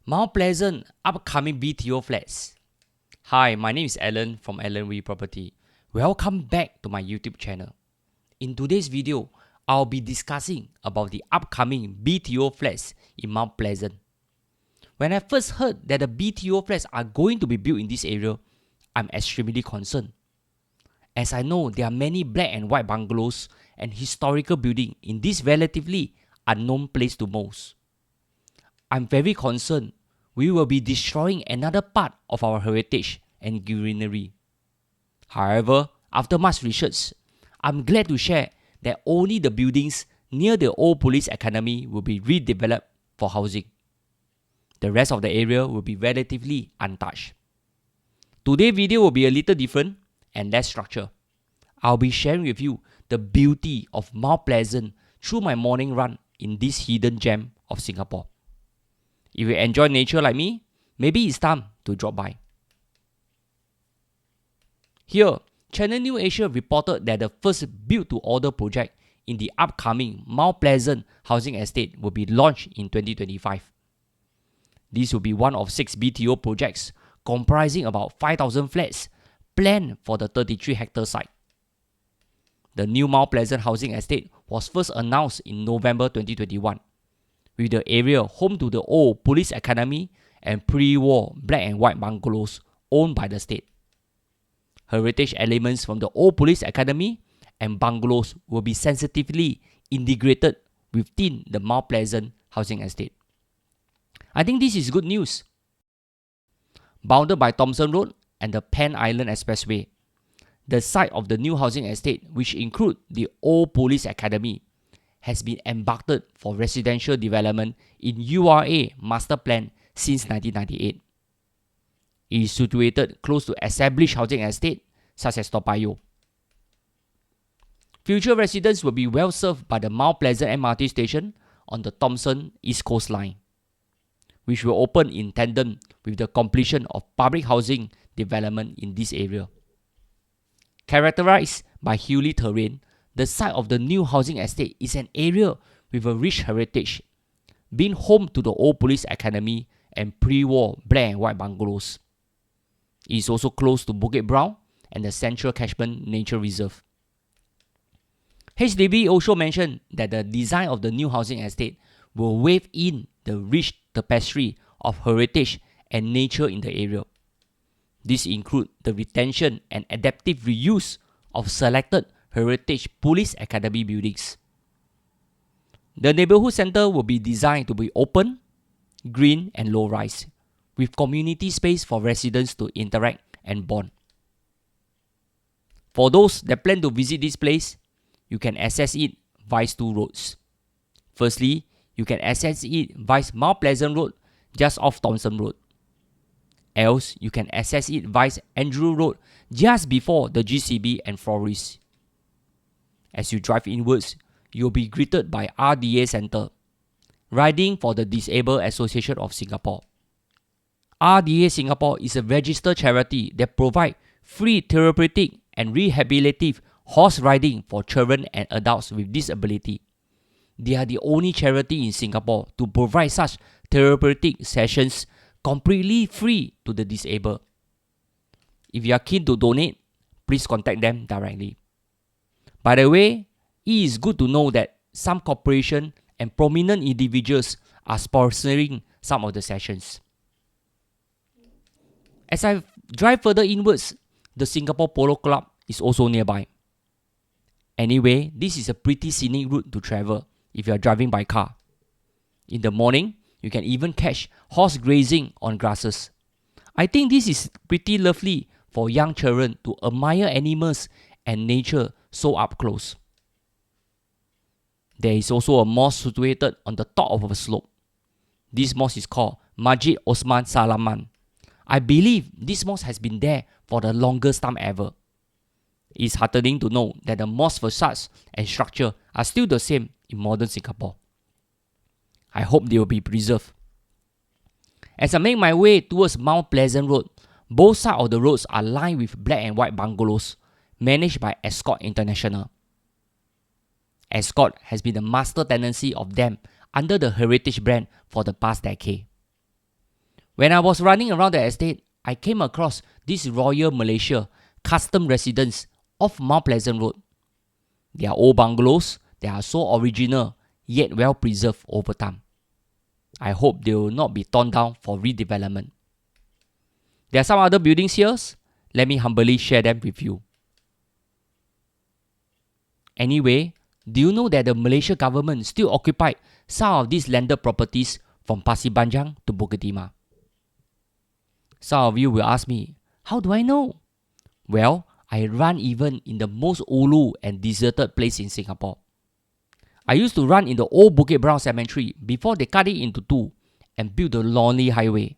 Mount Pleasant upcoming BTO flats. Hi, my name is Alan from Alan Wee Property. Welcome back to my YouTube channel. In today's video, I'll be discussing about the upcoming BTO flats in Mount Pleasant. When I first heard that the BTO flats are going to be built in this area, I'm extremely concerned, as I know there are many black and white bungalows and historical buildings in this relatively unknown place to most. I'm very concerned we will be destroying another part of our heritage and greenery. However, after much research, I'm glad to share that only the buildings near the old police academy will be redeveloped for housing. The rest of the area will be relatively untouched. Today's video will be a little different and less structured. I'll be sharing with you the beauty of Mount Pleasant through my morning run in this hidden gem of Singapore. If you enjoy nature like me, maybe it's time to drop by. Here, Channel New Asia reported that the first build-to-order project in the upcoming Mount Pleasant housing estate will be launched in 2025. This will be one of 6 BTO projects comprising about 5,000 flats planned for the 33-hectare site. The new Mount Pleasant housing estate was first announced in November 2021, with the area home to the old police academy and pre-war black and white bungalows owned by the state. Heritage elements from the old police academy and bungalows will be sensitively integrated within the Mount Pleasant housing estate. I think this is good news. Bounded by Thomson Road and the Pan Island Expressway, the site of the new housing estate, which include the old police academy, has been embarked for residential development in URA master plan since 1998. It is situated close to established housing estate such as Toa Payoh. Future residents will be well served by the Mount Pleasant MRT station on the Thomson East Coast Line, which will open in tandem with the completion of public housing development in this area. Characterized by hilly terrain, the site of the new housing estate is an area with a rich heritage, being home to the old police academy and pre-war black and white bungalows. It is also close to Bukit Brown and the Central Catchment Nature Reserve. HDB also mentioned that the design of the new housing estate will weave in the rich tapestry of heritage and nature in the area. This includes the retention and adaptive reuse of selected heritage police academy buildings. The neighborhood center will be designed to be open, green and low-rise, with community space for residents to interact and bond. For those that plan to visit this place, you can access it via 2 roads. Firstly, you can access it via Mount Pleasant Road just off Thomson Road. Else, you can access it via Andrew Road just before the GCB and Florist. As you drive inwards, you'll be greeted by RDA Centre, Riding for the Disabled Association of Singapore. RDA Singapore is a registered charity that provides free therapeutic and rehabilitative horse riding for children and adults with disability. They are the only charity in Singapore to provide such therapeutic sessions completely free to the disabled. If you are keen to donate, please contact them directly. By the way, it is good to know that some corporations and prominent individuals are sponsoring some of the sessions. As I drive further inwards, the Singapore Polo Club is also nearby. Anyway, this is a pretty scenic route to travel if you are driving by car. In the morning, you can even catch horse grazing on grasses. I think this is pretty lovely for young children to admire animals and nature so up close. There is also a mosque situated on the top of a slope. This mosque is called Masjid Osman Salaman. I believe this mosque has been there for the longest time ever. It is heartening to know that the mosque facades and structure are still the same in modern Singapore. I hope they will be preserved. As I make my way towards Mount Pleasant Road, both sides of the roads are lined with black and white bungalows managed by Escort International. Escort has been the master tenancy of them under the Heritage brand for the past decade. When I was running around the estate, I came across this Royal Malaysia custom residence off Mount Pleasant Road. They are old bungalows that are so original yet well preserved over time. I hope they will not be torn down for redevelopment. There are some other buildings here. Let me humbly share them with you. Anyway, do you know that the Malaysia government still occupied some of these landed properties from Pasir Panjang to Bukit Timah? Some of you will ask me, how do I know? Well, I run even in the most ulu and deserted place in Singapore. I used to run in the old Bukit Brown Cemetery before they cut it into two and built the lonely highway.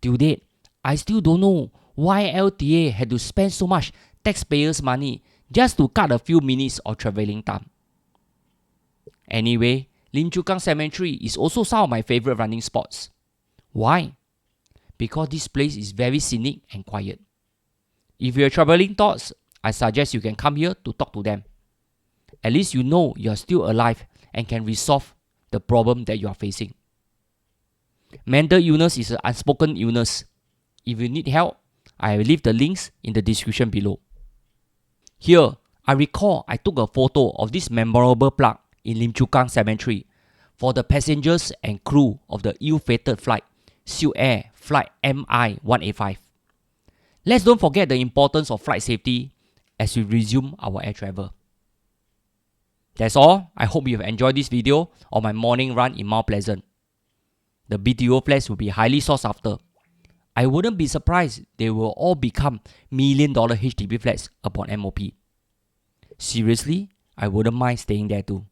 Till date, I still don't know why LTA had to spend so much taxpayers' money just to cut a few minutes of travelling time. Anyway, Lim Chu Kang Cemetery is also some of my favourite running spots. Why? Because this place is very scenic and quiet. If you have troubling thoughts, I suggest you can come here to talk to them. At least you know you are still alive and can resolve the problem that you are facing. Mental illness is an unspoken illness. If you need help, I will leave the links in the description below. Here, I recall I took a photo of this memorable plaque in Lim Chu Kang Cemetery for the passengers and crew of the ill-fated flight CEA Flight MI-185. Let's don't forget the importance of flight safety as we resume our air travel. That's all. I hope you have enjoyed this video on my morning run in Mount Pleasant. The BTO flats will be highly sought after. I wouldn't be surprised they will all become $1 million HDB flats upon MOP. Seriously, I wouldn't mind staying there too.